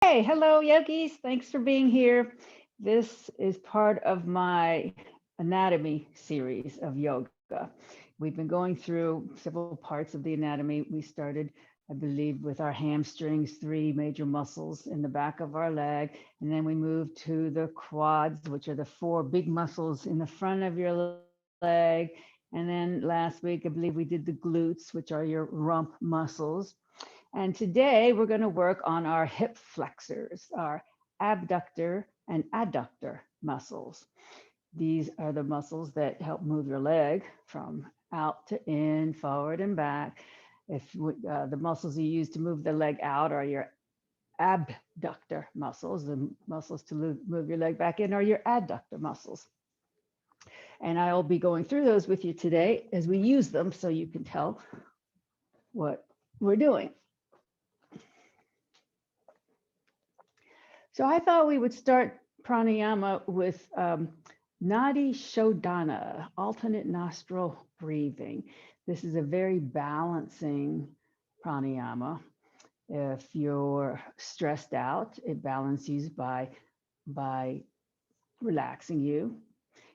Hey, hello, yogis. Thanks for being here. This is part of my anatomy series of yoga. We've been going through several parts of the anatomy. We started, I believe, with our hamstrings, three major muscles in the back of our leg. And then we moved to the quads, which are the four big muscles in the front of your leg. And then last week, I believe we did the glutes, which are your rump muscles. And today we're going to work on our hip flexors, our abductor and adductor muscles. These are the muscles that help move your leg from out to in, forward and back. If the muscles you use to move the leg out are your abductor muscles, the muscles to move your leg back in are your adductor muscles. And I'll be going through those with you today as we use them so you can tell what we're doing. So I thought we would start pranayama with Nadi Shodhana, alternate nostril breathing. This is a very balancing pranayama. If you're stressed out, it balances by relaxing you.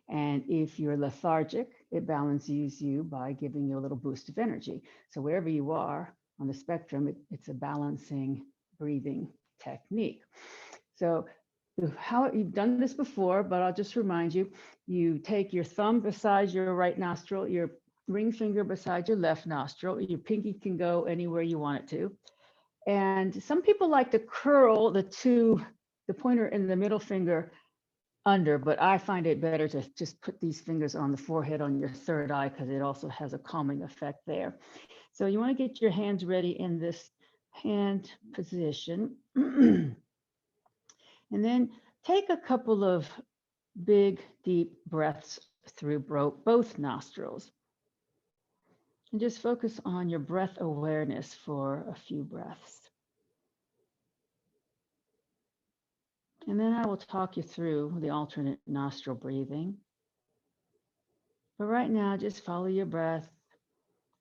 And if you're lethargic, it balances you by giving you a little boost of energy. So wherever you are on the spectrum, it's a balancing breathing technique. So how you've done this before, but I'll just remind you, you take your thumb beside your right nostril, your ring finger beside your left nostril, your pinky can go anywhere you want it to. And some people like to curl the pointer and the middle finger under, but I find it better to just put these fingers on the forehead on your third eye because it also has a calming effect there. So you want to get your hands ready in this hand position. And then take a couple of big, deep breaths through both nostrils. And just focus on your breath awareness for a few breaths. And then I will talk you through the alternate nostril breathing. But right now, just follow your breath.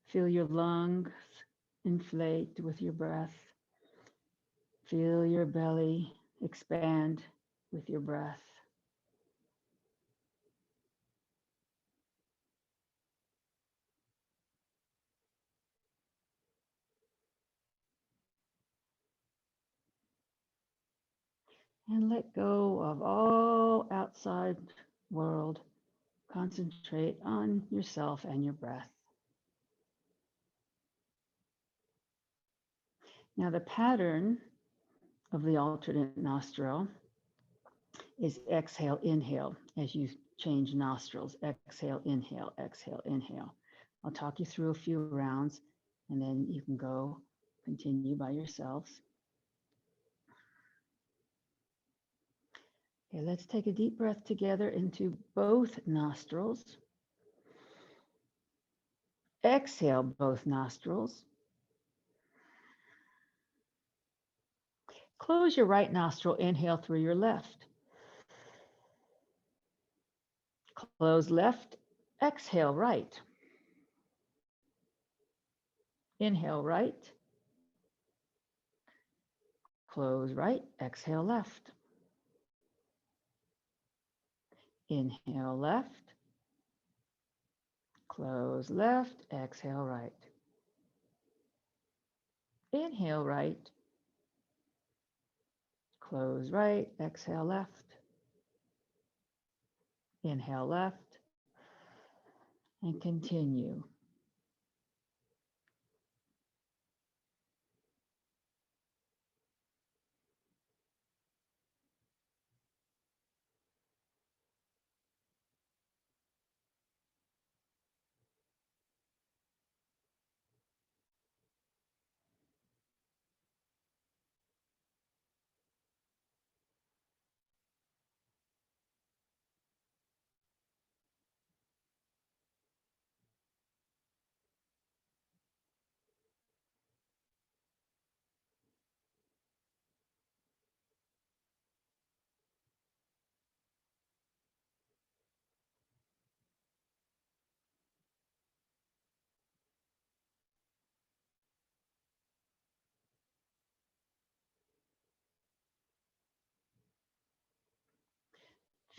Feel your lungs inflate with your breath. Feel your belly expand with your breath. And let go of all outside world. Concentrate on yourself and your breath. Now, the pattern of the alternate nostril is exhale, inhale as you change nostrils. Exhale, inhale, exhale, inhale. I'll talk you through a few rounds and then you can go continue by yourselves. Okay, let's take a deep breath together into both nostrils. Exhale both nostrils. Close your right nostril, inhale through your left. Close left, exhale right. Inhale right. Close right, exhale left. Inhale left. Close left, exhale right. Inhale right. Close right, exhale left. Inhale left. And continue.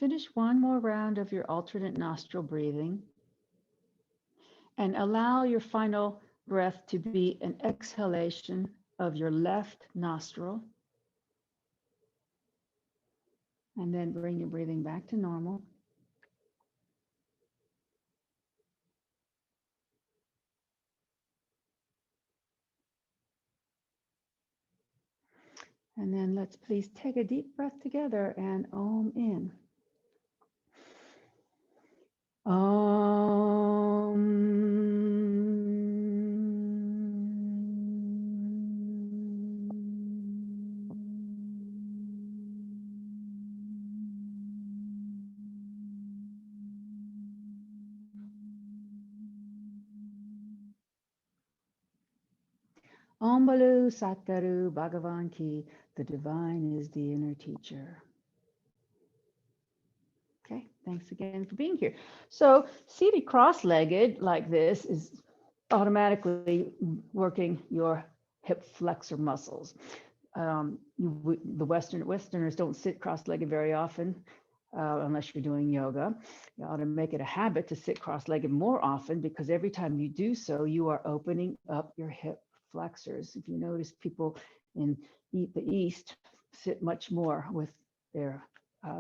Finish one more round of your alternate nostril breathing and allow your final breath to be an exhalation of your left nostril. And then bring your breathing back to normal. And then let's please take a deep breath together and Om in. Om Balu Sataru Bhagavan Ki, the divine is the inner teacher. Okay, thanks again for being here. So seated cross-legged like this is automatically working your hip flexor muscles. The Westerners don't sit cross-legged very often unless you're doing yoga. You ought to make it a habit to sit cross-legged more often because every time you do so, you are opening up your hip flexors. If you notice, people in the East sit much more with their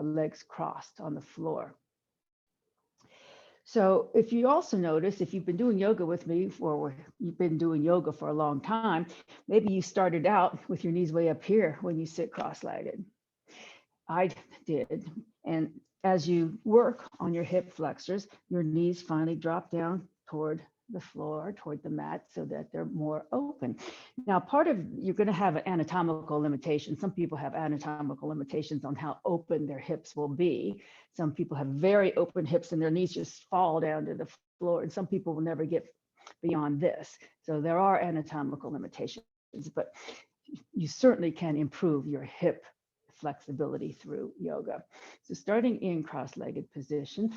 legs crossed on the floor. So if you also notice, if you've been doing yoga with me or you've been doing yoga for a long time, maybe you started out with your knees way up here when you sit cross-legged. I did. And as you work on your hip flexors, your knees finally drop down toward the floor, toward the mat, so that they're more open. Now, part of you're going to have an anatomical limitation. Some people have anatomical limitations on how open their hips will be. Some people have very open hips and their knees just fall down to the floor. And some people will never get beyond this. So there are anatomical limitations, but you certainly can improve your hip flexibility through yoga. So starting in cross-legged position,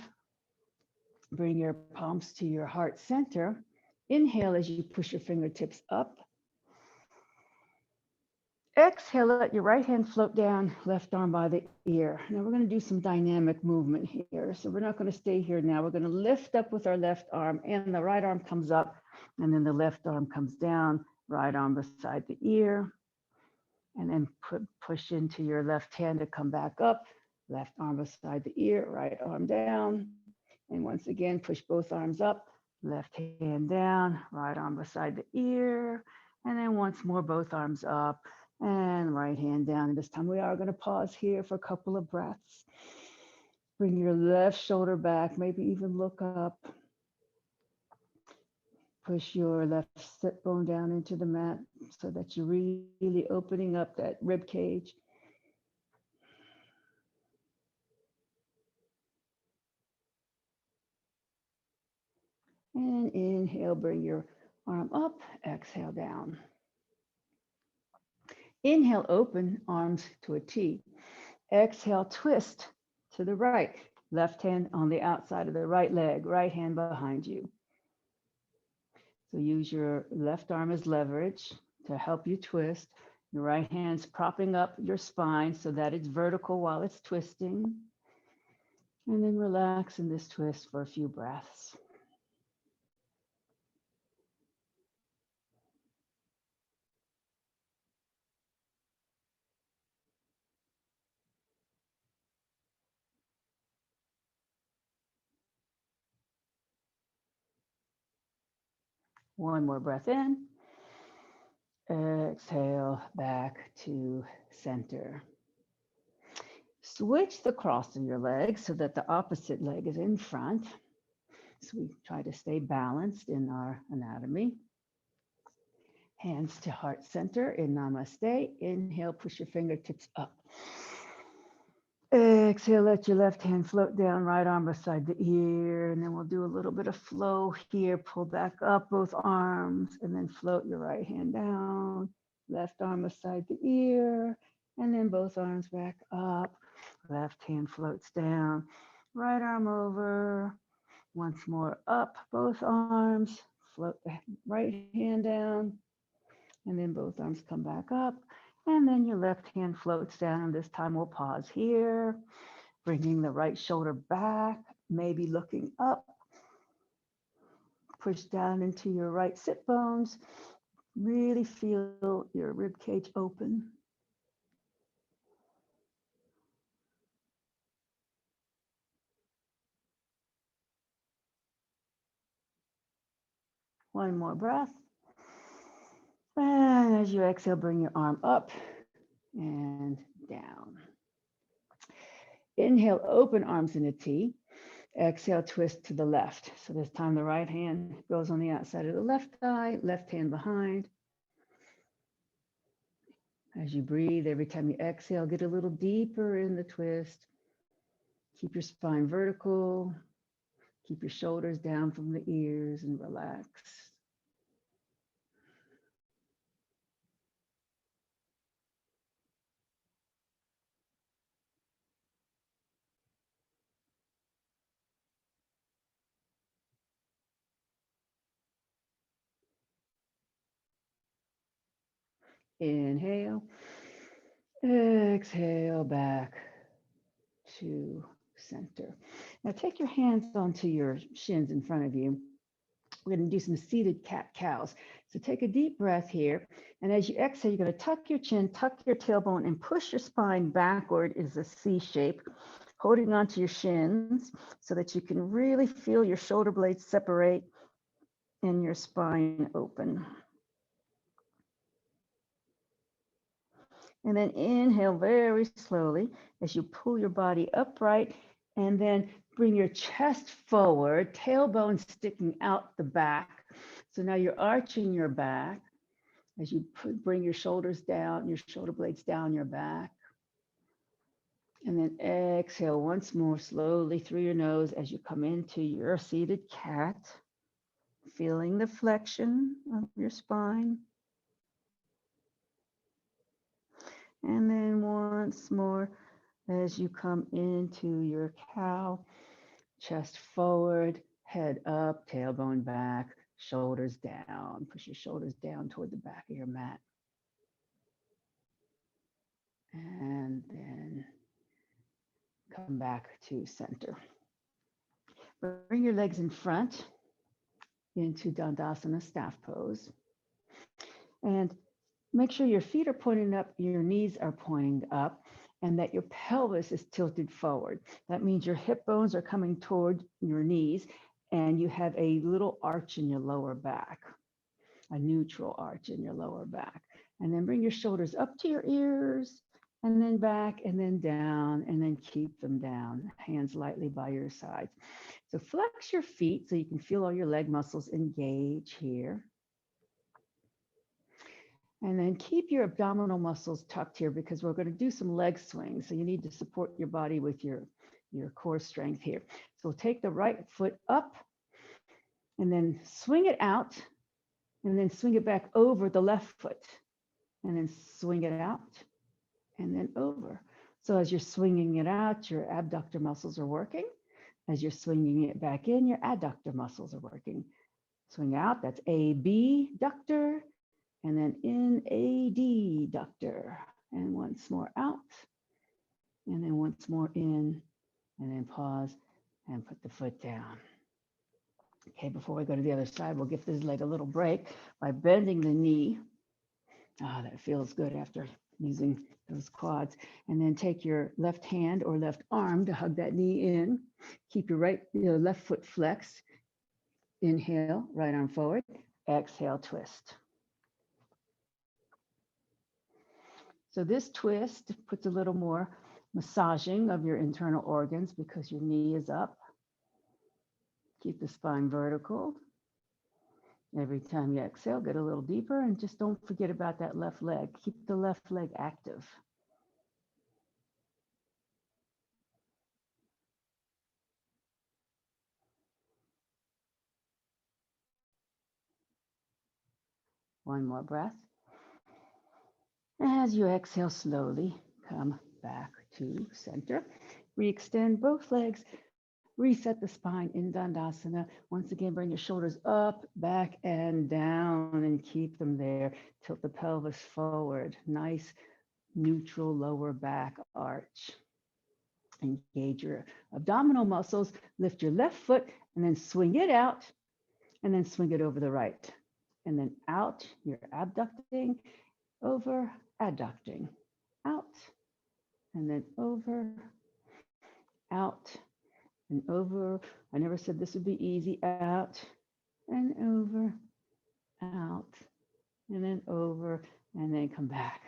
bring your palms to your heart center. Inhale as you push your fingertips up. Exhale, let your right hand float down, left arm by the ear. Now we're going to do some dynamic movement here. So we're not going to stay here now. We're going to lift up with our left arm and the right arm comes up and then the left arm comes down, right arm beside the ear. And then push into your left hand to come back up, left arm beside the ear, right arm down. And once again, push both arms up, left hand down, right arm beside the ear. And then once more, both arms up and right hand down. And this time we are going to pause here for a couple of breaths. Bring your left shoulder back, maybe even look up. Push your left sit bone down into the mat so that you're really opening up that rib cage. And inhale, bring your arm up, exhale down. Inhale, open arms to a T. Exhale, twist to the right. Left hand on the outside of the right leg, right hand behind you. So use your left arm as leverage to help you twist. Your right hand's propping up your spine so that it's vertical while it's twisting. And then relax in this twist for a few breaths. One more breath in. Exhale back to center. Switch the cross of your legs so that the opposite leg is in front. So we try to stay balanced in our anatomy. Hands to heart center in Namaste. Inhale, push your fingertips up. Exhale, let your left hand float down, right arm beside the ear. And then we'll do a little bit of flow here. Pull back up both arms and then float your right hand down. Left arm beside the ear. And then both arms back up. Left hand floats down. Right arm over. Once more up, both arms. Float the right hand down. And then both arms come back up. And then your left hand floats down. This time we'll pause here Bringing the right shoulder back, maybe looking up. Push down into your right sit bones. Really feel your rib cage open. One more breath. And as you exhale, bring your arm up and down. Inhale, open arms in a T. Exhale, twist to the left. So this time the right hand goes on the outside of the left thigh, left hand behind. As you breathe, every time you exhale, get a little deeper in the twist. Keep your spine vertical. Keep your shoulders down from the ears and relax. Inhale. Exhale back to center. Now take your hands onto your shins in front of you. We're going to do some seated cat-cows. So take a deep breath here. And as you exhale, you're going to tuck your chin, tuck your tailbone, and push your spine backward is a C shape, holding onto your shins so that you can really feel your shoulder blades separate and your spine open. And then inhale very slowly as you pull your body upright, and then bring your chest forward, tailbone sticking out the back. So now you're arching your back as you bring your shoulders down, your shoulder blades down your back. And then exhale once more slowly through your nose as you come into your seated cat, feeling the flexion of your spine. And then once more as you come into your cow, chest forward, head up, tailbone back, shoulders down. Push your shoulders down toward the back of your mat. And then come back to center. Bring your legs in front into Dandasana staff pose. And make sure your feet are pointing up, your knees are pointing up, and that your pelvis is tilted forward. That means your hip bones are coming toward your knees, and you have a little arch in your lower back, a neutral arch in your lower back. And then bring your shoulders up to your ears, and then back, and then down, and then keep them down, hands lightly by your sides. So flex your feet so you can feel all your leg muscles engage here. And then keep your abdominal muscles tucked here because we're going to do some leg swings. So you need to support your body with your core strength here. So take the right foot up and then swing it out and then swing it back over the left foot and then swing it out and then over. So as you're swinging it out, your abductor muscles are working. As you're swinging it back in, your adductor muscles are working. Swing out, that's abductor. And then in adductor, and once more out, and then once more in, and then pause and put the foot down. Okay, before we go to the other side, we'll give this leg a little break by bending the knee. That feels good after using those quads. And then take your left hand or left arm to hug that knee in. Keep your left foot flexed. Inhale, right arm forward. Exhale, twist. So this twist puts a little more massaging of your internal organs because your knee is up. Keep the spine vertical. Every time you exhale, get a little deeper and just don't forget about that left leg. Keep the left leg active. One more breath. As you exhale slowly, come back to center. Re-extend both legs. Reset the spine in Dandasana. Once again, bring your shoulders up, back, and down, and keep them there. Tilt the pelvis forward. Nice, neutral lower back arch. Engage your abdominal muscles, lift your left foot, and then swing it out, and then swing it over the right. And then out, you're abducting, over, adducting, out, and then over, out, and over. I never said this would be easy. Out, and over, out, and then over, and then come back.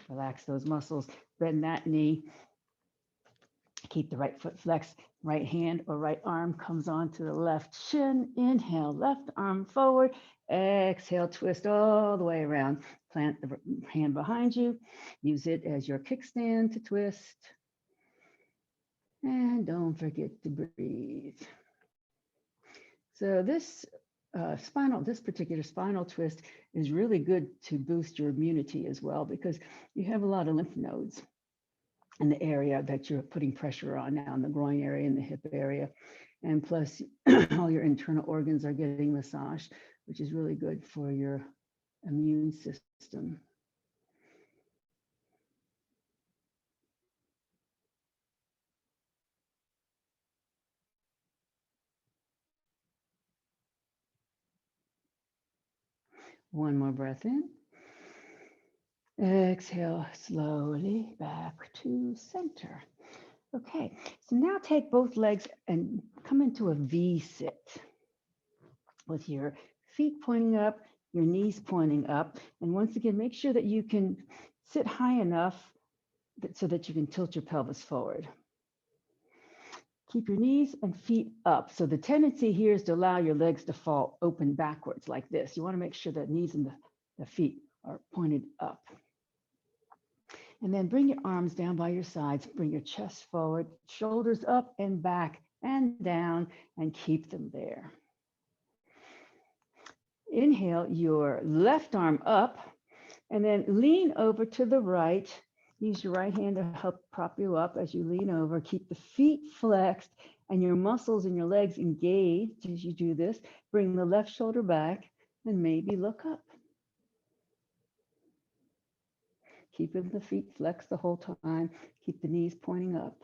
Relax those muscles, bend that knee. Keep the right foot flexed, right hand or right arm comes onto the left shin. Inhale, left arm forward. Exhale, twist all the way around. Plant the hand behind you. Use it as your kickstand to twist. And don't forget to breathe. So this particular spinal twist is really good to boost your immunity as well, because you have a lot of lymph nodes in the area that you're putting pressure on now, in the groin area and the hip area. And plus all your internal organs are getting massaged, which is really good for your immune system. One more breath in. Exhale slowly back to center. Okay, so now take both legs and come into a V sit with your feet pointing up, your knees pointing up. And once again, make sure that you can sit high enough so that you can tilt your pelvis forward. Keep your knees and feet up. So the tendency here is to allow your legs to fall open backwards like this. You want to make sure that knees and the feet are pointed up. And then bring your arms down by your sides, bring your chest forward, shoulders up and back and down, and keep them there. Inhale your left arm up, and then lean over to the right. Use your right hand to help prop you up as you lean over. Keep the feet flexed and your muscles in your legs engaged as you do this. Bring the left shoulder back and maybe look up. Keeping the feet flexed the whole time. Keep the knees pointing up.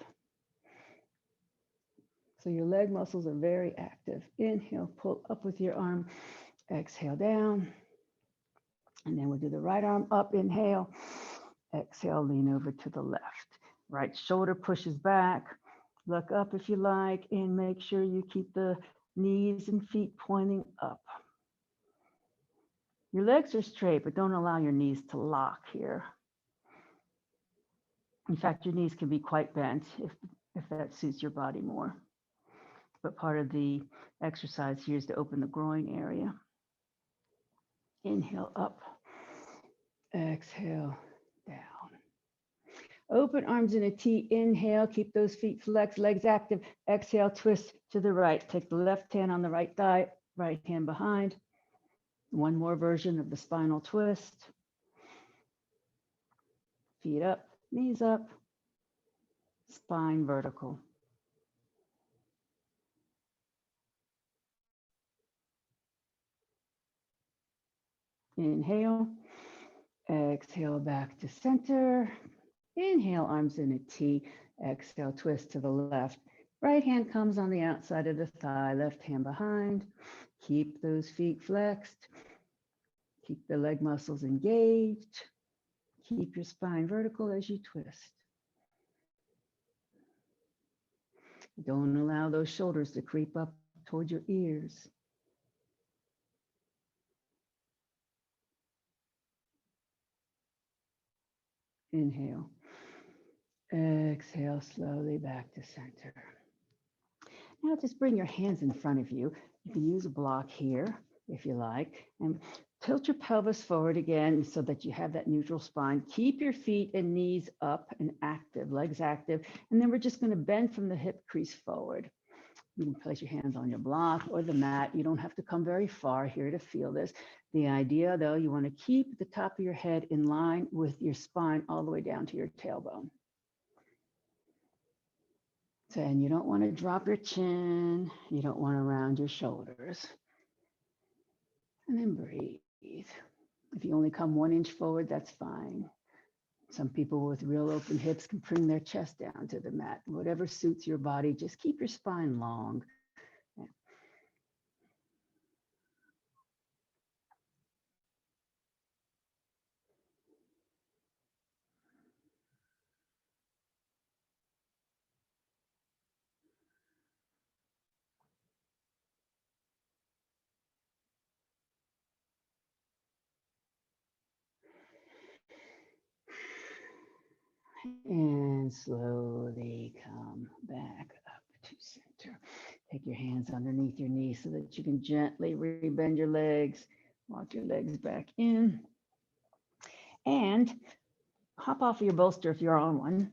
So your leg muscles are very active. Inhale, pull up with your arm. Exhale down. And then we'll do the right arm up. Inhale. Exhale, lean over to the left. Right shoulder pushes back. Look up if you like, and make sure you keep the knees and feet pointing up. Your legs are straight, but don't allow your knees to lock here. In fact, your knees can be quite bent if that suits your body more. But part of the exercise here is to open the groin area. Inhale up, exhale down. Open arms in a T, inhale, keep those feet flexed, legs active. Exhale, twist to the right. Take the left hand on the right thigh, right hand behind. One more version of the spinal twist. Feet up, knees up, spine vertical. Inhale, exhale back to center. Inhale, arms in a T. Exhale, twist to the left. Right hand comes on the outside of the thigh, left hand behind. Keep those feet flexed. Keep the leg muscles engaged. Keep your spine vertical as you twist. Don't allow those shoulders to creep up toward your ears. Inhale. Exhale slowly back to center. Now just bring your hands in front of you. You can use a block here if you like, and tilt your pelvis forward again so that you have that neutral spine. Keep your feet and knees up and active, legs active. And then we're just going to bend from the hip crease forward. You can place your hands on your block or the mat. You don't have to come very far here to feel this. The idea, though, you want to keep the top of your head in line with your spine all the way down to your tailbone. So, and you don't want to drop your chin. You don't want to round your shoulders. And then breathe. If you only come 1 inch forward, that's fine. Some people with real open hips can bring their chest down to the mat. Whatever suits your body, just keep your spine long. And slowly come back up to center. Take your hands underneath your knees so that you can gently rebend your legs, walk your legs back in, and hop off of your bolster if you're on one.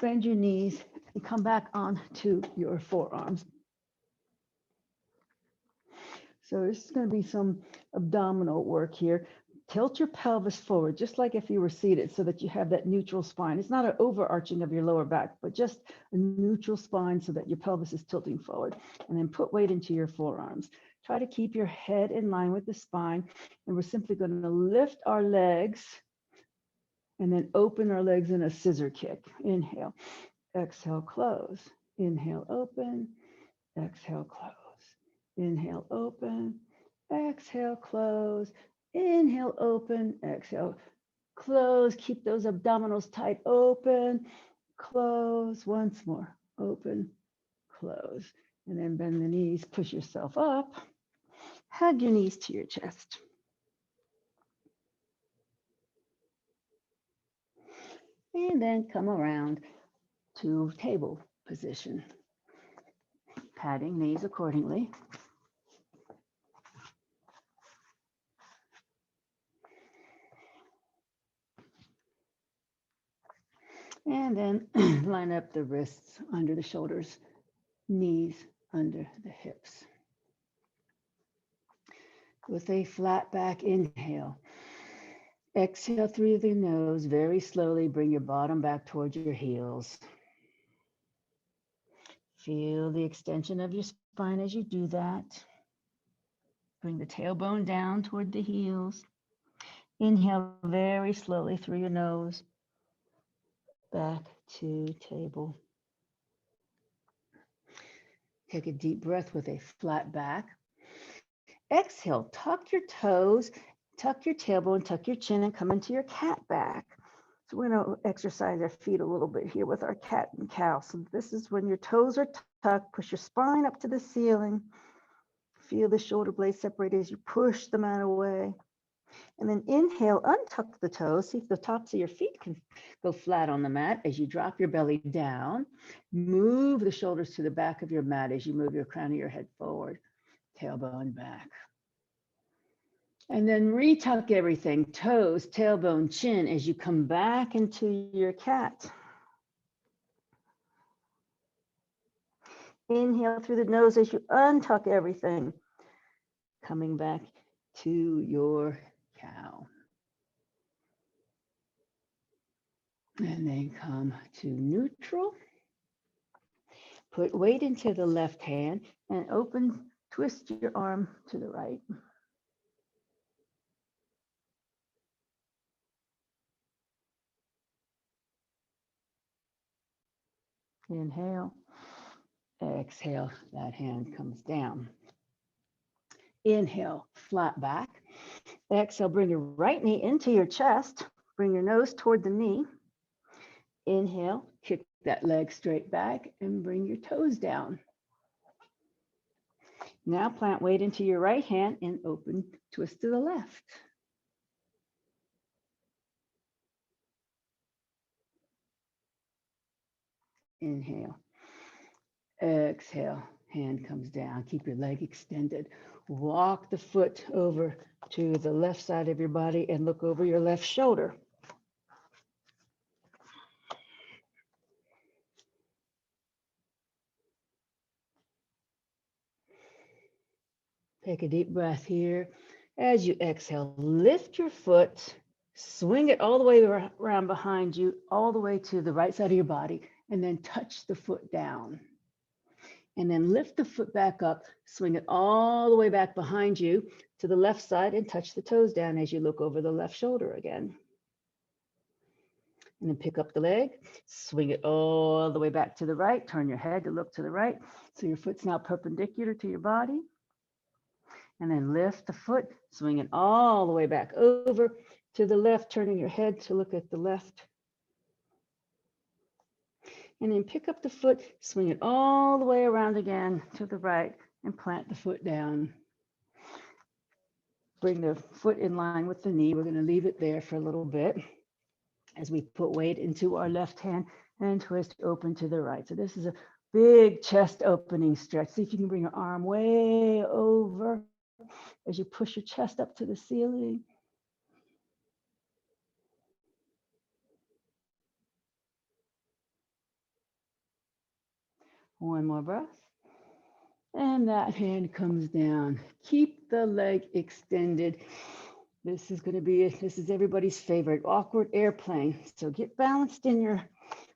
Bend your knees and come back onto your forearms. So this is going to be some abdominal work here. Tilt your pelvis forward, just like if you were seated, so that you have that neutral spine. It's not an overarching of your lower back, but just a neutral spine so that your pelvis is tilting forward. And then put weight into your forearms. Try to keep your head in line with the spine. And we're simply going to lift our legs and then open our legs in a scissor kick. Inhale, exhale, close. Inhale, open, exhale, close. Inhale, open, exhale, close. Inhale, open, exhale, close. Keep those abdominals tight, open, close. Once more, open, close. And then bend the knees, push yourself up. Hug your knees to your chest. And then come around to table position. Patting knees accordingly. And then line up the wrists under the shoulders, knees under the hips. With a flat back inhale, exhale through the nose, very slowly bring your bottom back towards your heels. Feel the extension of your spine as you do that. Bring the tailbone down toward the heels. Inhale very slowly through your nose, back to table. Take a deep breath with a flat back. Exhale, tuck your toes, tuck your tailbone, tuck your chin, and come into your cat back. So we're going to exercise our feet a little bit here with our cat and cow. So this is when your toes are tucked, push your spine up to the ceiling. Feel the shoulder blades separate as you push the mat away. And then inhale, untuck the toes. See if the tops of your feet can go flat on the mat as you drop your belly down. Move the shoulders to the back of your mat as you move your crown of your head forward, tailbone back. And then retuck everything, toes, tailbone, chin, as you come back into your cat. Inhale through the nose as you untuck everything. Coming back to your cow. And then come to neutral. Put weight into the left hand and twist your arm to the right. Inhale, exhale, that hand comes down. Inhale, flat back. Exhale, bring your right knee into your chest. Bring your nose toward the knee. Inhale, kick that leg straight back and bring your toes down. Now plant weight into your right hand and open twist to the left. Inhale, exhale, hand comes down. Keep your leg extended. Walk the foot over to the left side of your body and look over your left shoulder. Take a deep breath here. As you exhale, lift your foot, swing it all the way around behind you, all the way to the right side of your body, and then touch the foot down. And then lift the foot back up, swing it all the way back behind you to the left side and touch the toes down as you look over the left shoulder again. And then pick up the leg, swing it all the way back to the right, turn your head to look to the right. So your foot's now perpendicular to your body. And then lift the foot, swing it all the way back over to the left, turning your head to look at the left. And then pick up the foot, swing it all the way around again to the right and plant the foot down. Bring the foot in line with the knee. We're going to leave it there for a little bit as we put weight into our left hand and twist open to the right. So this is a big chest opening stretch. See if you can bring your arm way over as you push your chest up to the ceiling. One more breath. And that hand comes down. Keep the leg extended. This is going to be, this is everybody's favorite, awkward airplane. So get balanced in your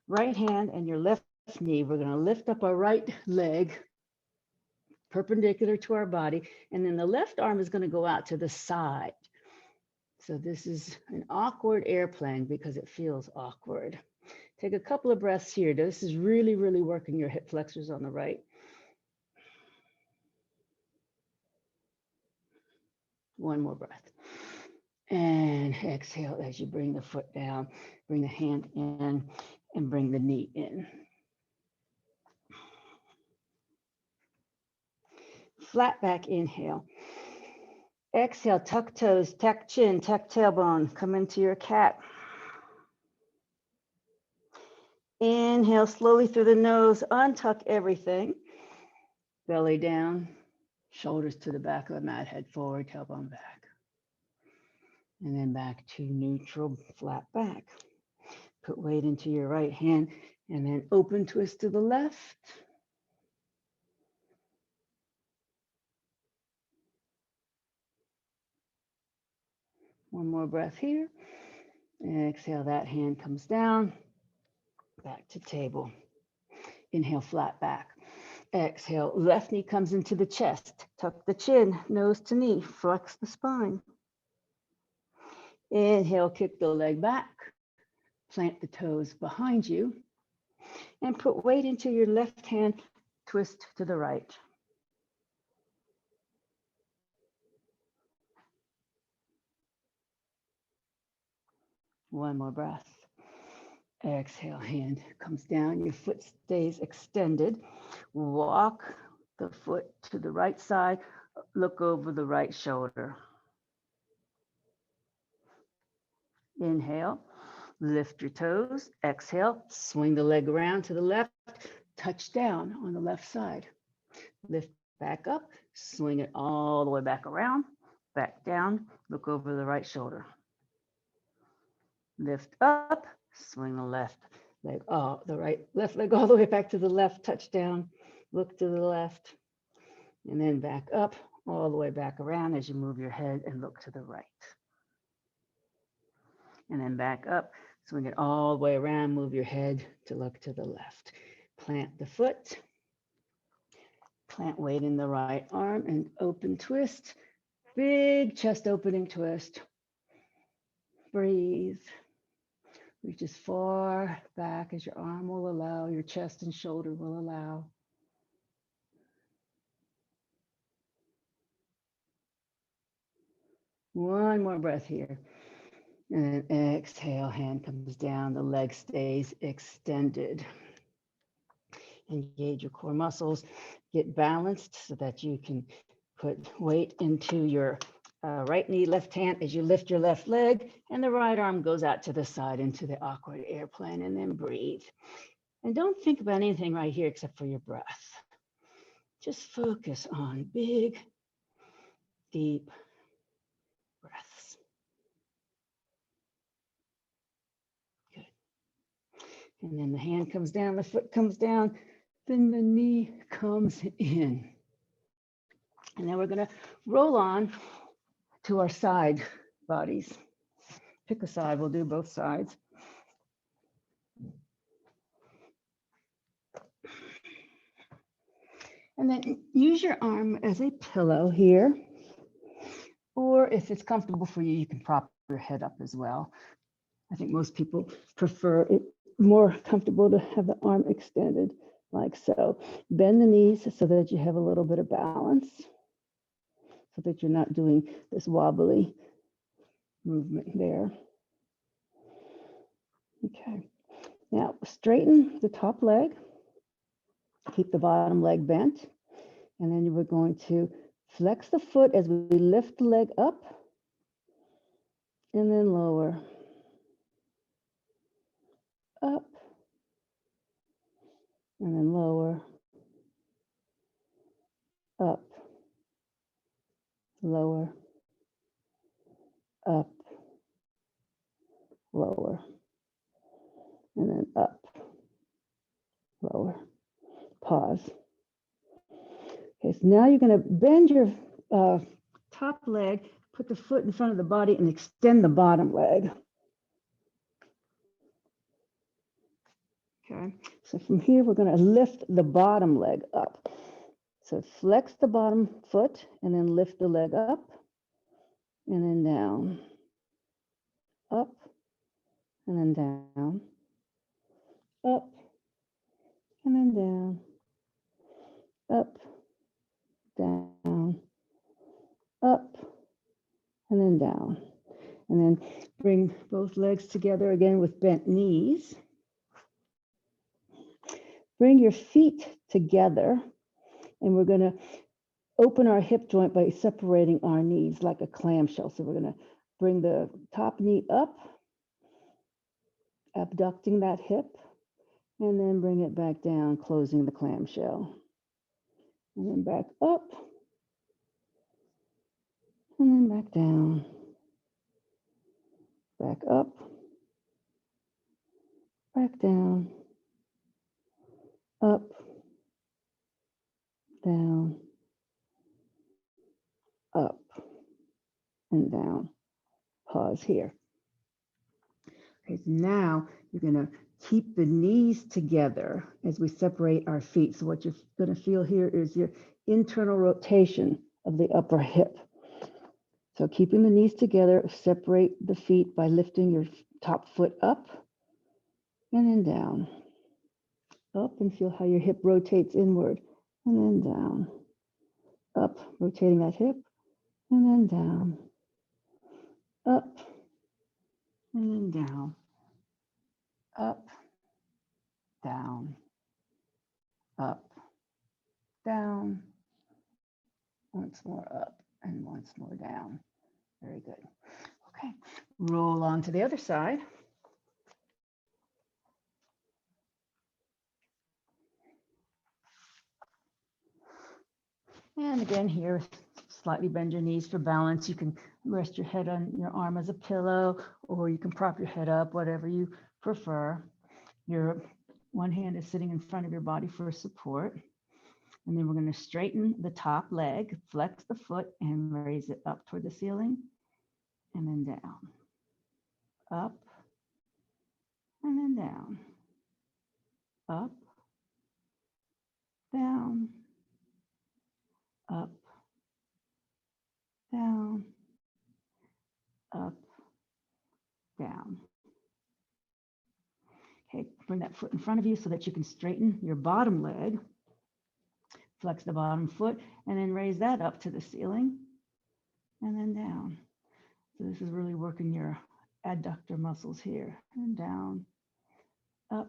right hand and your left knee. We're going to lift up our right leg perpendicular to our body. And then the left arm is going to go out to the side. So this is an awkward airplane because it feels awkward. Take a couple of breaths here. This is really, really working your hip flexors on the right. One more breath. And exhale as you bring the foot down, bring the hand in, and bring the knee in. Flat back inhale. Exhale, tuck toes, tuck chin, tuck tailbone. Come into your cat. Inhale slowly through the nose, untuck everything. Belly down, shoulders to the back of the mat, head forward, tailbone back. And then back to neutral, flat back. Put weight into your right hand and then open twist to the left. One more breath here. Exhale, that hand comes down, back to table. Inhale, flat back. Exhale, left knee comes into the chest. Tuck the chin, nose to knee, flex the spine. Inhale, kick the leg back. Plant the toes behind you. And put weight into your left hand, twist to the right. One more breath. Exhale, hand comes down, your foot stays extended. Walk the foot to the right side, look over the right shoulder. Inhale, lift your toes. Exhale, swing the leg around to the left, touch down on the left side. Lift back up, swing it all the way back around, back down, look over the right shoulder. Lift up, swing the left leg, left leg all the way back to the left, touch down, look to the left, and then back up, all the way back around as you move your head and look to the right. And then back up, swing it all the way around, move your head to look to the left. Plant the foot, plant weight in the right arm and open twist, big chest opening twist. Breathe. Reach as far back as your arm will allow, your chest and shoulder will allow. One more breath here. And then exhale, hand comes down, the leg stays extended. Engage your core muscles, get balanced so that you can put weight into your right knee, left hand as you lift your left leg, and the right arm goes out to the side into the awkward airplane, and then breathe. And don't think about anything right here except for your breath. Just focus on big, deep breaths. Good. And then the hand comes down, the foot comes down, then the knee comes in. And then we're going to roll on to our side bodies. Pick a side, we'll do both sides. And then use your arm as a pillow here. Or if it's comfortable for you, you can prop your head up as well. I think most people prefer it more comfortable to have the arm extended like so. Bend the knees so that you have a little bit of balance, so that you're not doing this wobbly movement there. Okay, now straighten the top leg, keep the bottom leg bent, and then we're going to flex the foot as we lift the leg up and then lower, up, and then lower, up, lower, up, lower, and then up, lower, pause. Okay, so now you're going to bend your top leg, put the foot in front of the body and extend the bottom leg. Okay, so from here, we're going to lift the bottom leg up. So flex the bottom foot and then lift the leg up and then down, up and then down, up and then down, up, down, up and then down. And then bring both legs together again with bent knees. Bring your feet together, and we're going to open our hip joint by separating our knees like a clamshell. So we're going to bring the top knee up, abducting that hip, and then bring it back down, closing the clamshell. And then back up, and then back down, back up, back down, up, down, up, and down. Pause here. Okay, so now you're going to keep the knees together as we separate our feet. So what you're going to feel here is your internal rotation of the upper hip. So keeping the knees together, separate the feet by lifting your top foot up and then down. Up and feel how your hip rotates inward and then down. Up, rotating that hip and then down. Up and then down. Up, down, up, down. Once more up and once more down. Very good. Okay, roll on to the other side. And again here, slightly bend your knees for balance. You can rest your head on your arm as a pillow, or you can prop your head up, whatever you prefer. Your one hand is sitting in front of your body for support. And then we're going to straighten the top leg, flex the foot, and raise it up toward the ceiling, and then down. Up, and then down. Up, down, up, down, up, down. Okay, bring that foot in front of you so that you can straighten your bottom leg. Flex the bottom foot and then raise that up to the ceiling and then down. So this is really working your adductor muscles here. And down, up,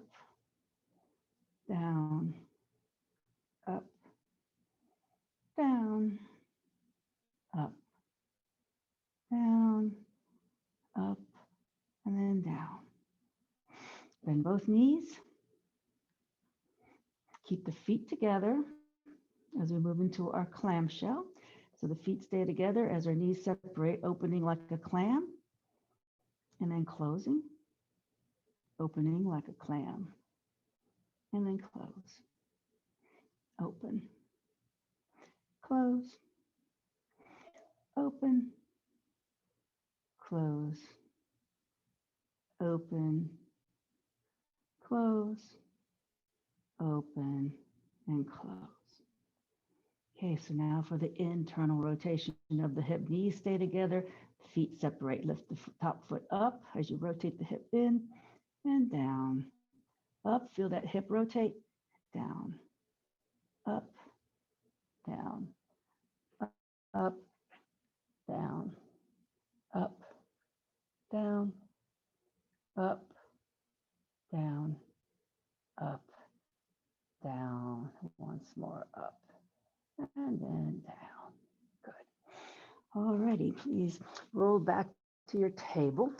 down, up, down, up, down, up, and then down. Bend both knees. Keep the feet together as we move into our clamshell. So the feet stay together as our knees separate, opening like a clam, and then closing, opening like a clam, and then close, open, close, open, close, open, close, open, and close. Okay, so now for the internal rotation of the hip, knees stay together, feet separate. Lift the top foot up as you rotate the hip in and down. Up, feel that hip rotate, down, up, down, up, down, up, down, up, down, up, down. Once more, up, and then down. Good. Alrighty, please roll back to your table.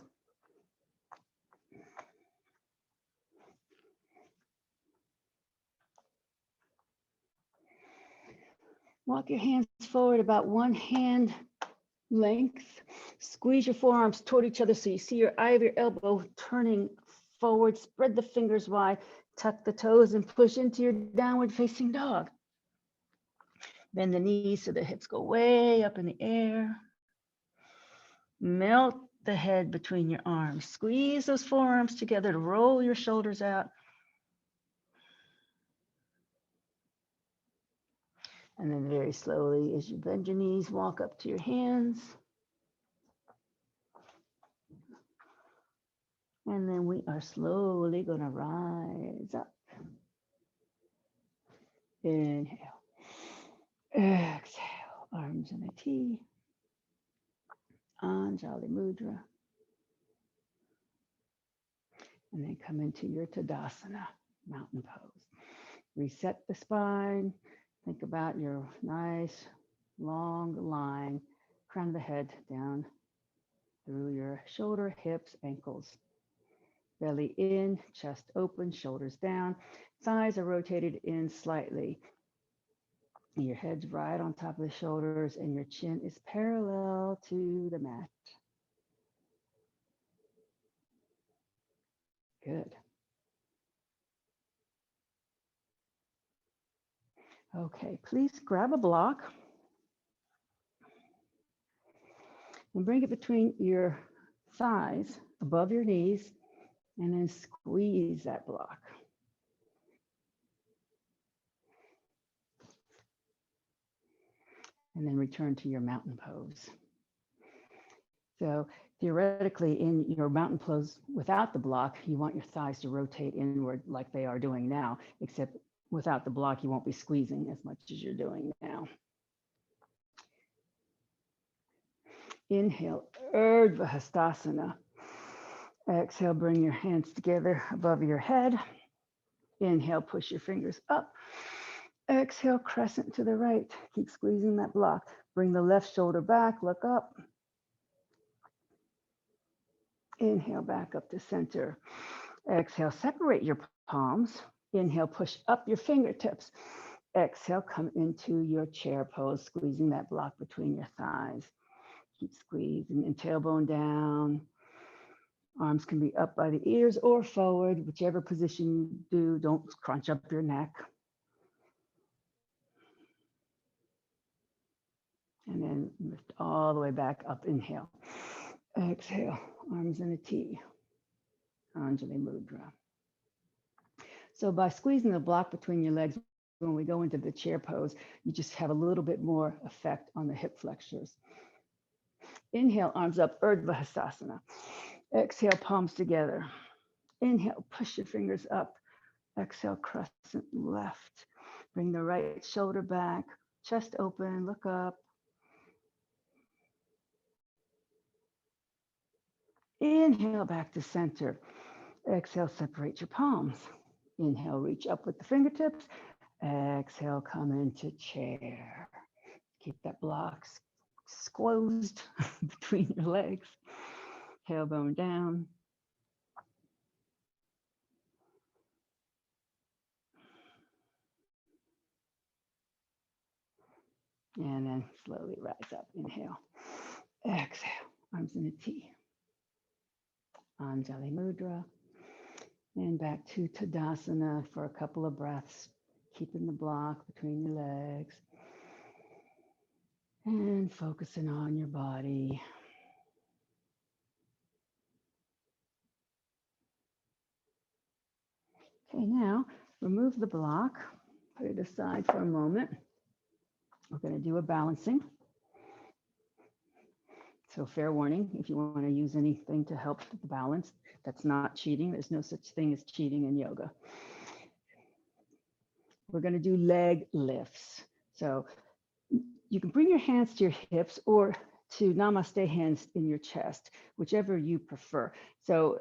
Walk your hands forward about 1 hand length. Squeeze your forearms toward each other so you see your eye of your elbow turning forward. Spread the fingers wide, tuck the toes and push into your downward facing dog. Bend the knees so the hips go way up in the air. Melt the head between your arms. Squeeze those forearms together to roll your shoulders out. And then very slowly, as you bend your knees, walk up to your hands. And then we are slowly going to rise up. Inhale. Exhale. Arms in a T. Anjali Mudra. And then come into your Tadasana, mountain pose. Reset the spine. Think about your nice long line, crown of the head down through your shoulder, hips, ankles. Belly in, chest open, shoulders down. Thighs are rotated in slightly. Your head's right on top of the shoulders and your chin is parallel to the mat. Good. Okay, please grab a block and bring it between your thighs above your knees and then squeeze that block. And then return to your mountain pose. So theoretically, in your mountain pose without the block, you want your thighs to rotate inward like they are doing now, except without the block, you won't be squeezing as much as you're doing now. Inhale, Urdhva Hastasana. Exhale, bring your hands together above your head. Inhale, push your fingers up. Exhale, crescent to the right. Keep squeezing that block. Bring the left shoulder back, look up. Inhale, back up to center. Exhale, separate your palms. Inhale, push up your fingertips. Exhale, come into your chair pose, squeezing that block between your thighs. Keep squeezing and tailbone down. Arms can be up by the ears or forward, whichever position you do. Don't crunch up your neck. And then lift all the way back up. Inhale. Exhale, arms in a T. Anjali Mudra. So by squeezing the block between your legs, when we go into the chair pose, you just have a little bit more effect on the hip flexors. Inhale, arms up, Urdhva Hastasana. Exhale, palms together. Inhale, push your fingers up. Exhale, crescent left. Bring the right shoulder back, chest open, look up. Inhale, back to center. Exhale, separate your palms. Inhale, reach up with the fingertips. Exhale, come into chair. Keep that block squeezed between your legs. Tailbone down. And then slowly rise up. Inhale. Exhale. Arms in a T. Anjali Mudra. And back to Tadasana for a couple of breaths. Keeping the block between your legs. And focusing on your body. Okay, now remove the block. Put it aside for a moment. We're going to do a balancing. So fair warning, if you want to use anything to help the balance, that's not cheating. There's no such thing as cheating in yoga. We're going to do leg lifts. So you can bring your hands to your hips or to namaste hands in your chest, whichever you prefer. So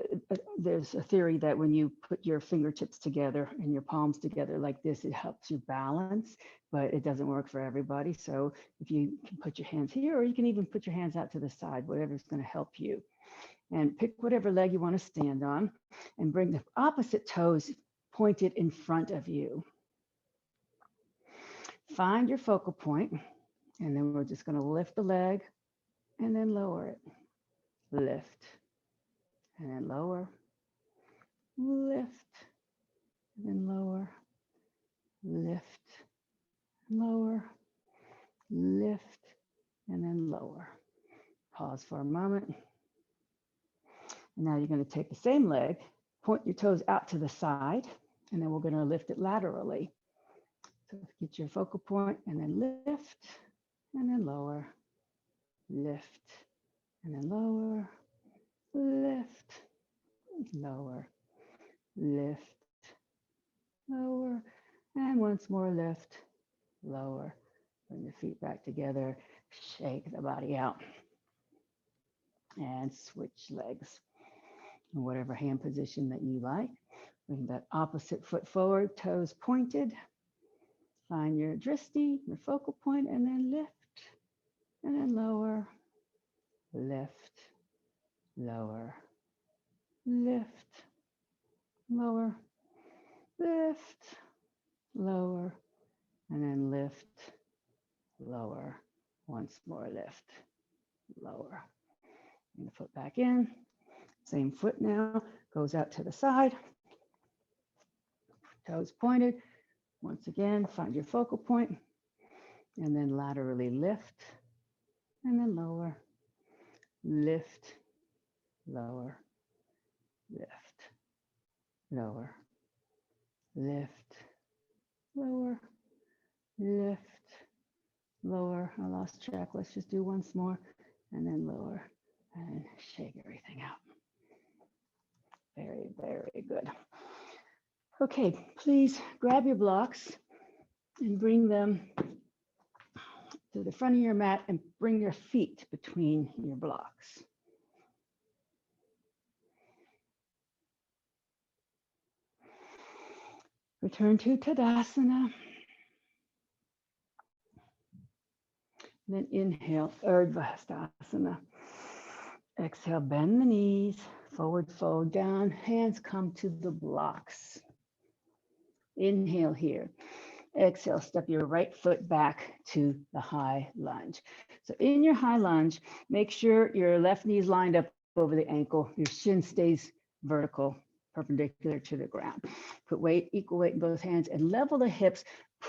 there's a theory that when you put your fingertips together and your palms together like this, it helps you balance, but it doesn't work for everybody. So if you can put your hands here, or you can even put your hands out to the side, whatever's going to help you. And pick whatever leg you want to stand on and bring the opposite toes pointed in front of you. Find your focal point, and then we're just going to lift the leg and then lower it. Lift, and then lower, lift, and then lower, lift, lower, lift, and then lower. Pause for a moment. And now you're going to take the same leg, point your toes out to the side, and then we're going to lift it laterally. So get your focal point and then lift, and then lower, lift, and then lower, lift, lower, lift, lower, and once more lift, lower. Bring your feet back together, shake the body out, and switch legs in whatever hand position that you like. Bring that opposite foot forward, toes pointed. Find your drishti, your focal point, and then lift, and then lower, lift, lower, lift, lower, lift, lower, and then lift, lower. Once more, lift, lower. Bring the foot back in. Same foot now, goes out to the side. Toes pointed. Once again, find your focal point, and then laterally lift, and then lower, lift, lower, lift, lower, lift, lower, lift, lower. I lost track. Let's just do once more, and then lower, and shake everything out. Very, very good. Okay, please grab your blocks and bring them to the front of your mat and bring your feet between your blocks. Return to Tadasana. Then inhale, Urdhva. Exhale, bend the knees, forward fold down, hands come to the blocks. Inhale here. Exhale, step your right foot back to the high lunge. So in your high lunge, make sure your left knee is lined up over the ankle. Your shin stays vertical, perpendicular to the ground. Put weight, equal weight in both hands, and level the hips.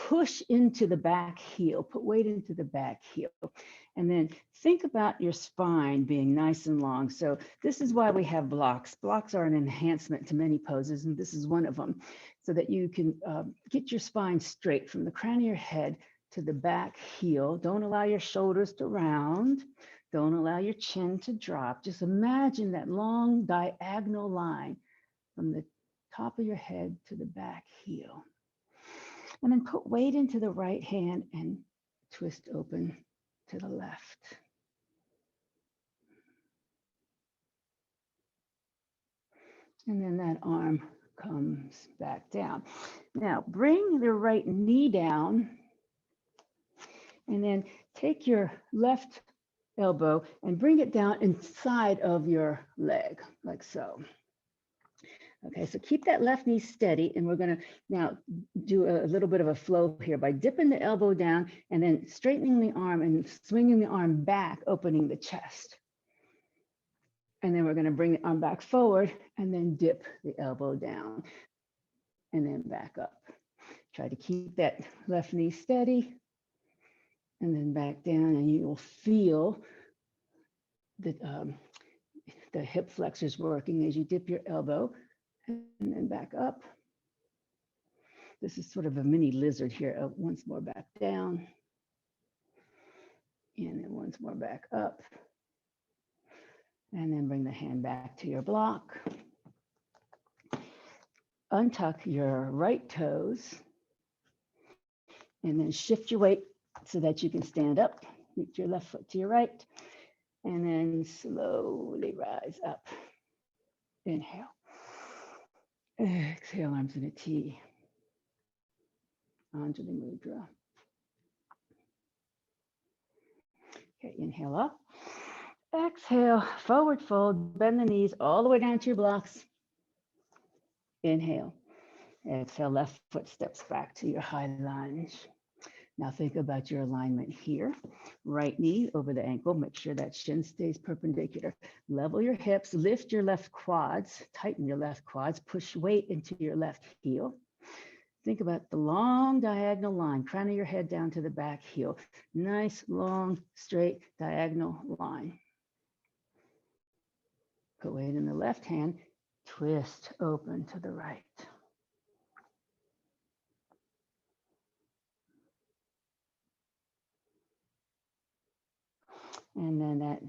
Push into the back heel. Put weight into the back heel. And then think about your spine being nice and long. So this is why we have blocks. Blocks are an enhancement to many poses, and this is one of them, so that you can get your spine straight from the crown of your head to the back heel. Don't allow your shoulders to round. Don't allow your chin to drop. Just imagine that long diagonal line from the top of your head to the back heel. And then put weight into the right hand and twist open to the left. And then that arm comes back down. Now bring the right knee down and then take your left elbow and bring it down inside of your leg, like so. Okay, so keep that left knee steady, and we're gonna now do a little bit of a flow here by dipping the elbow down and then straightening the arm and swinging the arm back, opening the chest. And then we're gonna bring the arm back forward and then dip the elbow down and then back up. Try to keep that left knee steady and then back down, and you will feel the hip flexors working as you dip your elbow and then back up. This is sort of a mini lizard here. Once more back down And then once more back up. And then bring the hand back to your block. Untuck your right toes. And then shift your weight so that you can stand up. Reach your left foot to your right. And then slowly rise up. Inhale. Exhale, arms in a T. Anjali Mudra. Okay, inhale up. Exhale, forward fold, bend the knees all the way down to your blocks. Inhale. Exhale, left foot steps back to your high lunge. Now think about your alignment here. Right knee over the ankle, make sure that shin stays perpendicular. Level your hips, lift your left quads, tighten your left quads, push weight into your left heel. Think about the long diagonal line, crown of your head down to the back heel. Nice, long, straight diagonal line. Put weight in the left hand, twist open to the right. And then that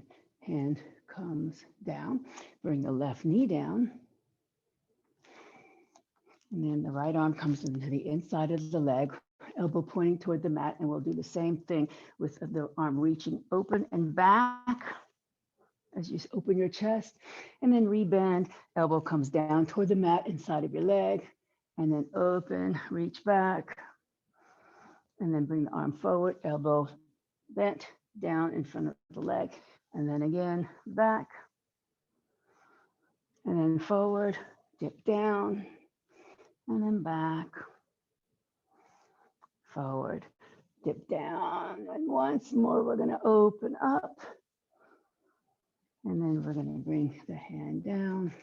hand comes down. Bring the left knee down. And then the right arm comes into the inside of the leg, elbow pointing toward the mat. And we'll do the same thing with the arm reaching open and back as you open your chest. And then rebend, elbow comes down toward the mat inside of your leg. And then open, reach back. And then bring the arm forward, elbow bent down in front of the leg. And then again, back. And then forward, dip down. And then back, forward, dip down. And once more, we're going to open up. And then we're going to bring the hand down.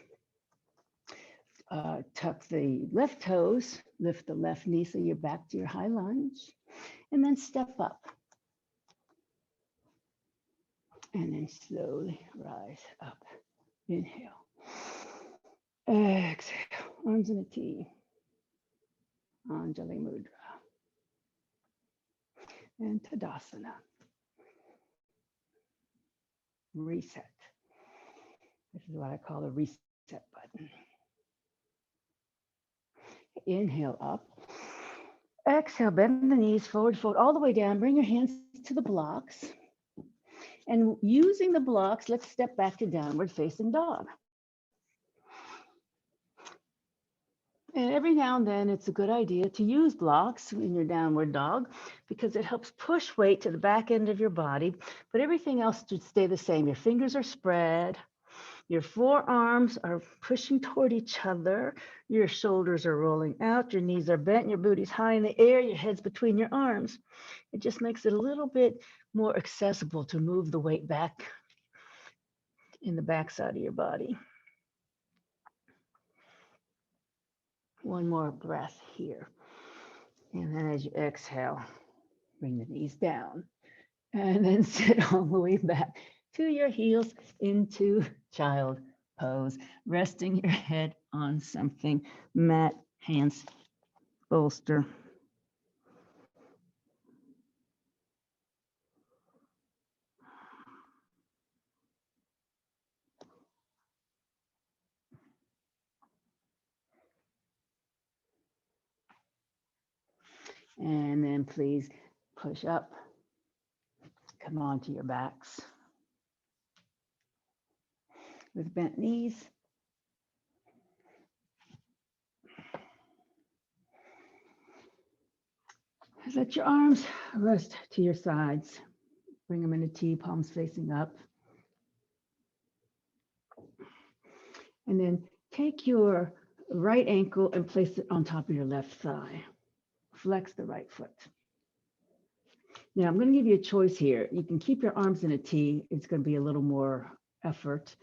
Tuck the left toes, lift the left knee so you're back to your high lunge. And then step up. And then slowly rise up. Inhale. Exhale. Arms in a T. Anjali Mudra. And Tadasana. Reset. This is what I call the reset button. Inhale up. Exhale, bend the knees, forward fold all the way down. Bring your hands to the blocks. And using the blocks, let's step back to downward facing dog. And every now and then, it's a good idea to use blocks in your downward dog because it helps push weight to the back end of your body, but everything else should stay the same. Your fingers are spread, your forearms are pushing toward each other, your shoulders are rolling out, your knees are bent, your booty's high in the air, your head's between your arms. It just makes it a little bit more accessible to move the weight back in the backside of your body. One more breath here. And then as you exhale, bring the knees down and then sit all the way back to your heels into child pose, resting your head on something, mat, hands, bolster. And then please push up, come onto your backs with bent knees. Let your arms rest to your sides. Bring them in a T, palms facing up. And then take your right ankle and place it on top of your left thigh. Flex the right foot. Now I'm going to give you a choice here. You can keep your arms in a T. It's going to be a little more effort.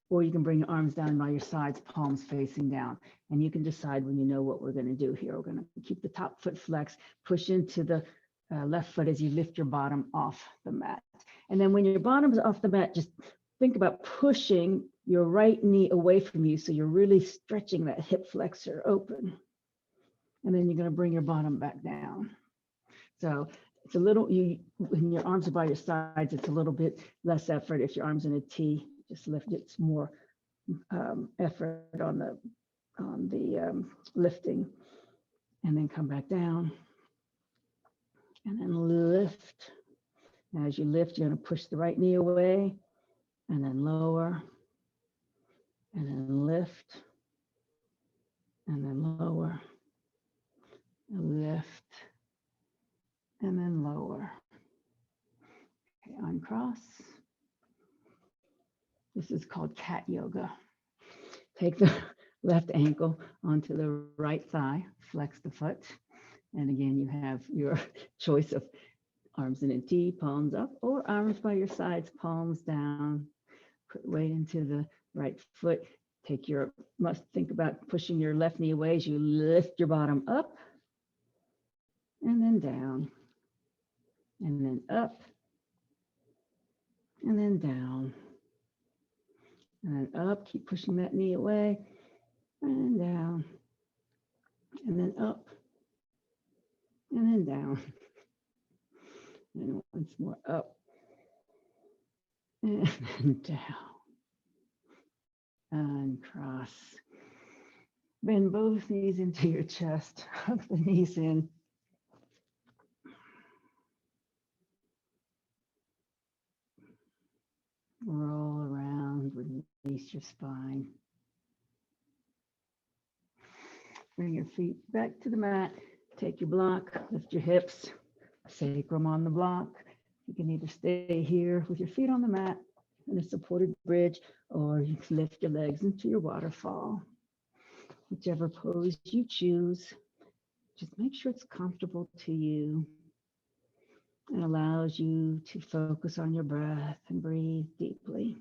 Or you can bring your arms down by your sides, palms facing down. And you can decide when you know what we're going to do here. We're going to keep the top foot flexed, push into the left foot as you lift your bottom off the mat. And then when your bottom is off the mat, just think about pushing your right knee away from you so you're really stretching that hip flexor open. And then you're going to bring your bottom back down. So it's a little, when your arms are by your sides, it's a little bit less effort. If your arms in a T, just lift, it's more effort on the lifting, and then come back down and then lift. And as you lift, you're going to push the right knee away and then lower and then lift and then lower and lift and then lower. Okay, uncross. This is called cat yoga. Take the left ankle onto the right thigh, flex the foot. And again, you have your choice of arms in a T, palms up, or arms by your sides, palms down. Put weight into the right foot. Must think about pushing your left knee away as you lift your bottom up, and then down, and then up, and then down, and then up. Keep pushing that knee away, and down, and then up, and then down, and once more up, and then down. Uncross. Bend both knees into your chest. Hug the knees in. Roll around, release your spine. Bring your feet back to the mat. Take your block, lift your hips, sacrum on the block. You can either stay here with your feet on the mat in a supported bridge, or you can lift your legs into your waterfall. Whichever pose you choose, just make sure it's comfortable to you and allows you to focus on your breath and breathe deeply.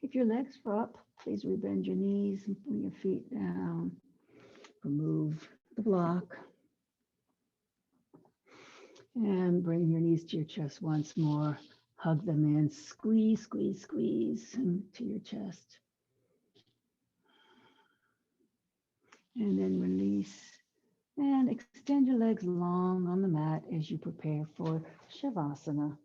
If your legs are up, please rebend your knees and bring your feet down. Remove the block. And bring your knees to your chest once more. Hug them in. Squeeze, squeeze, squeeze into your chest. And then release. And extend your legs long on the mat as you prepare for Shavasana.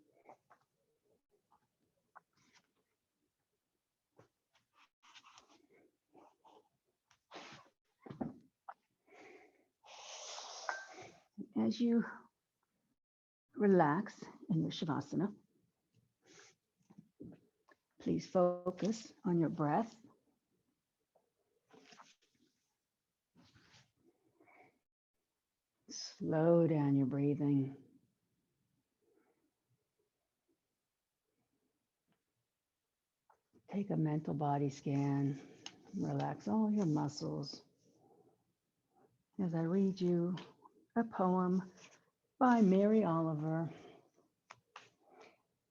As you relax in your Shavasana, please focus on your breath. Slow down your breathing. Take a mental body scan. Relax all your muscles. As I read you a poem by Mary Oliver,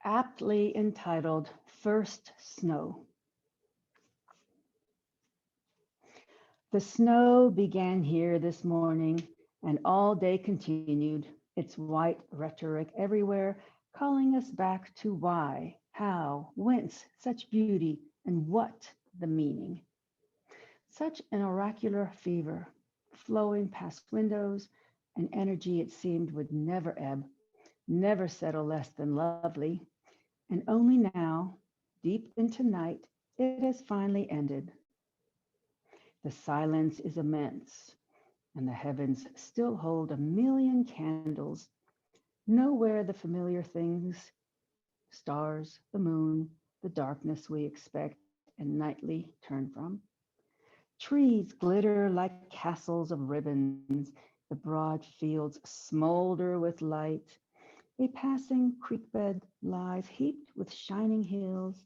aptly entitled First Snow. The snow began here this morning and all day continued, its white rhetoric everywhere, calling us back to why, how, whence such beauty, and what the meaning. Such an oracular fever, flowing past windows, an energy it seemed would never ebb, never settle less than lovely, and only now, deep into night, It has finally ended. The silence is immense, and the heavens still hold a million candles. Nowhere the familiar things, stars, the moon, the darkness we expect and nightly turn from. Trees glitter like castles of ribbons. The broad fields smolder with light. A passing creek bed lies heaped with shining hills.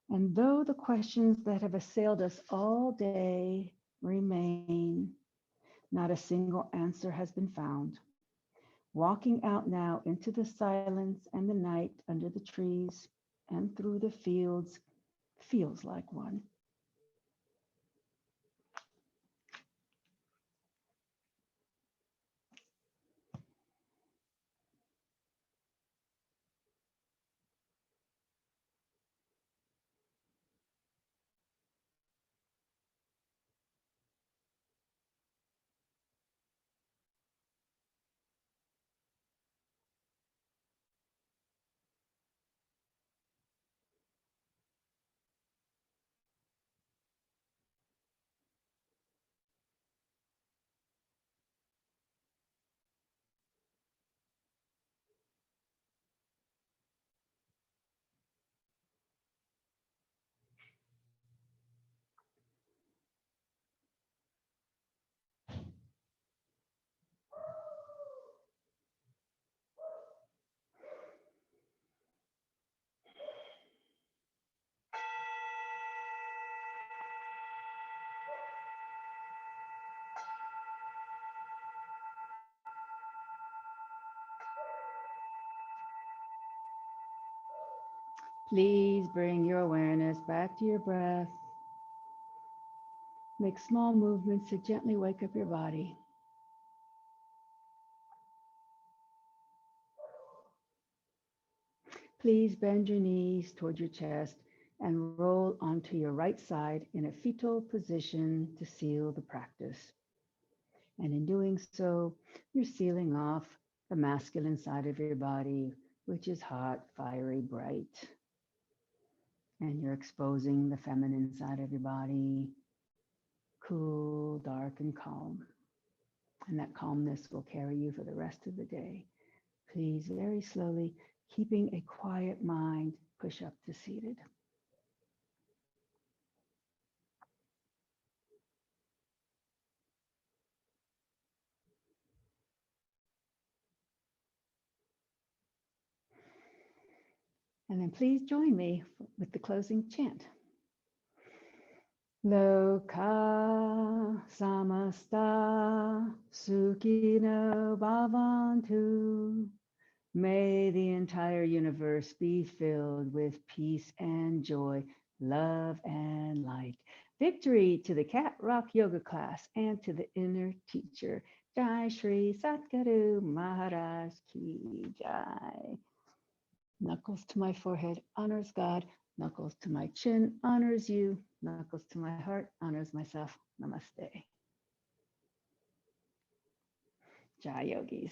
And though the questions that have assailed us all day remain, not a single answer has been found. Walking out now into the silence and the night under the trees and through the fields feels like one. Please bring your awareness back to your breath. Make small movements to gently wake up your body. Please bend your knees toward your chest and roll onto your right side in a fetal position to seal the practice. And in doing so, you're sealing off the masculine side of your body, which is hot, fiery, bright. And you're exposing the feminine side of your body, cool, dark, and calm. And that calmness will carry you for the rest of the day. Please, very slowly, keeping a quiet mind, push up to seated. And then please join me with the closing chant. Loka samasta sukhino bhavantu. May the entire universe be filled with peace and joy, love and light. Victory to the Cat Rock Yoga class and to the inner teacher. Jai Shri Satguru Maharaj Ki Jai. Knuckles to my forehead honors God. Knuckles to my chin honors you. Knuckles to my heart honors myself. Namaste. Jai Yogis.